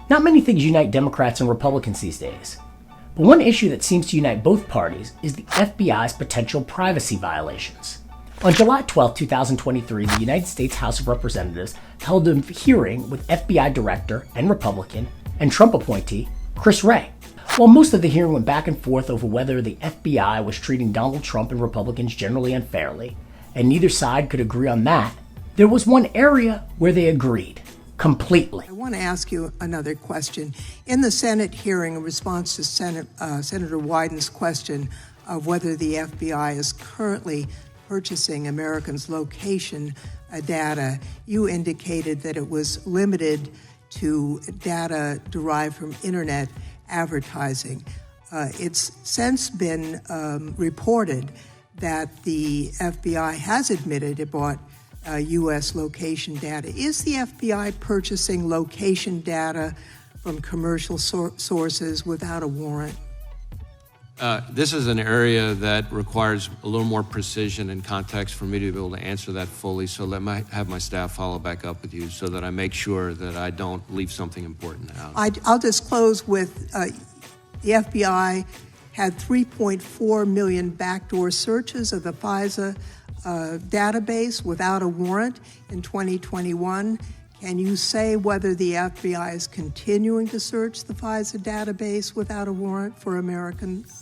Not many things unite Democrats and Republicans these days. But one issue that seems to unite both parties is the FBI's potential privacy violations. On July 12, 2023, the United States House of Representatives held a hearing with FBI Director and Republican and Trump appointee Chris Wray. While most of the hearing went back and forth over whether the FBI was treating Donald Trump and Republicans generally unfairly, and neither side could agree on that, there was one area where they agreed completely. I want to ask you another question. In the Senate hearing, in response to Senator Wyden's question of whether the FBI is currently purchasing Americans' location data, you indicated that it was limited to data derived from internet advertising. It's since been reported that the FBI has admitted it bought U.S. location data. Is the FBI purchasing location data from commercial sources without a warrant? This is an area that requires a little more precision and context for me to be able to answer that fully, so let me have my staff follow back up with you so that I make sure that I don't leave something important out. I'll just close with the FBI had 3.4 million backdoor searches of the FISA database without a warrant in 2021. Can you say whether the FBI is continuing to search the FISA database without a warrant for Americans?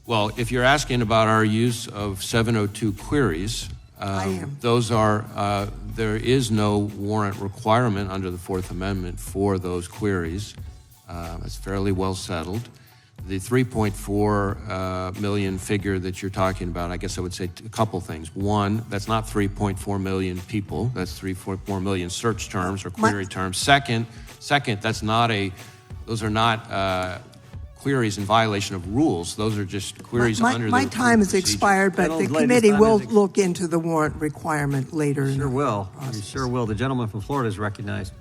Well, if you're asking about our use of 702 queries, I am. Those are, there is no warrant requirement under the Fourth Amendment for those queries. It's fairly well settled. The 3.4 million figure that you're talking about, I guess I would say a couple things. One, that's not 3.4 million people. That's 3.4 million search terms or query terms. Second, that's not those are not queries in violation of rules. Those are just queries under the My time has expired, but the committee will look into the warrant requirement later. Sure will. You sure will. The gentleman from Florida is recognized.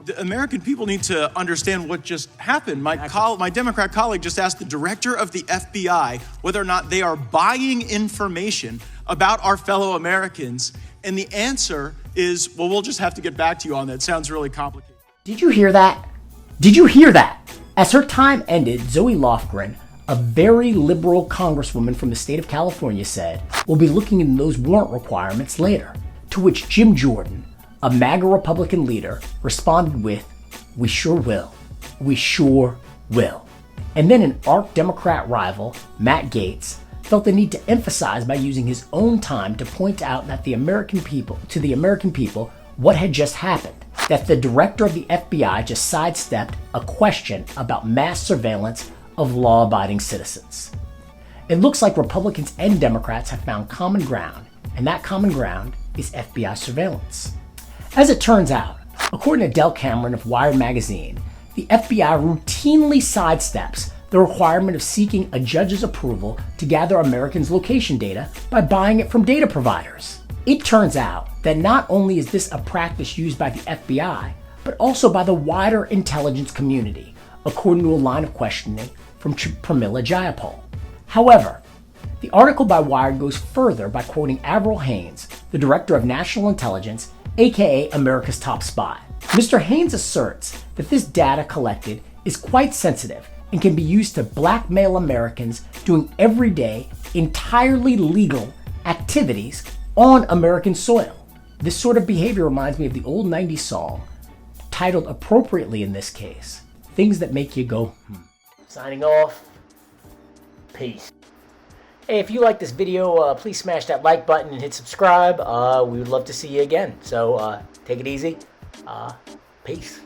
The American people need to understand what just happened. My Democrat colleague just asked the director of the FBI whether or not they are buying information about our fellow Americans. And the answer is, well, we'll just have to get back to you on that. It sounds really complicated. Did you hear that? Did you hear that? As her time ended, Zoe Lofgren, a very liberal congresswoman from the state of California, said, "We'll be looking into those warrant requirements later." To which Jim Jordan, a MAGA Republican leader, responded with, "We sure will. We sure will." And then an arch Democrat rival, Matt Gaetz, felt the need to emphasize by using his own time to point out that the American people what had just happened. That the director of the FBI just sidestepped a question about mass surveillance of law-abiding citizens. It looks like Republicans and Democrats have found common ground, and that common ground is FBI surveillance. As it turns out, according to Del Cameron of Wired magazine, the FBI routinely sidesteps the requirement of seeking a judge's approval to gather Americans' location data by buying it from data providers. It turns out that not only is this a practice used by the FBI, but also by the wider intelligence community, according to a line of questioning from Pramila Jayapal. However, the article by Wired goes further by quoting Avril Haines, the director of national intelligence, aka America's top spy. Mr. Haines asserts that this data collected is quite sensitive and can be used to blackmail Americans doing everyday, entirely legal activities on American soil. This sort of behavior reminds me of the old 90s song, titled appropriately in this case, Things That Make You Go, Signing off. Peace. Hey, if you like this video, please smash that like button and hit subscribe. We would love to see you again. So take it easy. Peace.